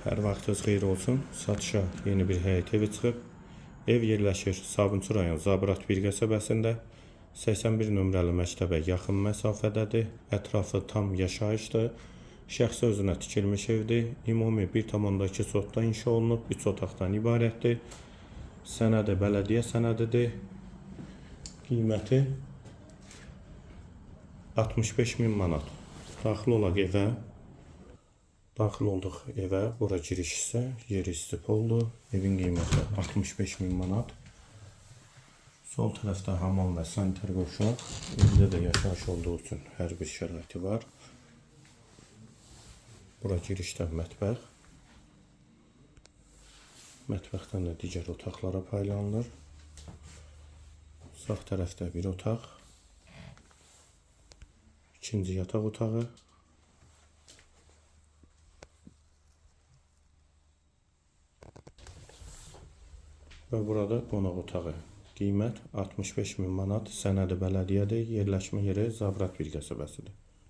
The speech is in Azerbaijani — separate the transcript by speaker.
Speaker 1: Hər vaxtınız xeyir olsun. Satışa yeni bir həyət evi çıxıb. Ev yerləşir Sabunçu rayon Zabrat bir qəsəbəsində. 81 nömrəli məktəbə yaxın məsafədədir. Ətrafı tam yaşayışdır. Şəxsi özünə tikilmiş evdir. Ümumi 1,2 sotda inşa olunub. 3 otaqdan ibarətdir. Sənədi bələdiyyə sənədidir. Qiyməti 65.000 manat. Daxil olaq evə. Daxil olduq evə. Bura giriş isə yeri istip oldu. Evin qiyməti 65.000 manat. Sol tərəfdə hamam və sanitar qovşaq. Evdə də yaşayış olduğu üçün hər bir şəraiti var. Bura girişdən mətbəx. Mətbəxdən də digər otaqlara paylanılır. Sağ tərəfdə bir otaq. İkinci yataq otağı. Və burada qonaq otağı. Qiymət 65.000 manat. Sənədi bələdiyyədir. Yerləşmə yeri Zabrat bir qəsəbəsidir.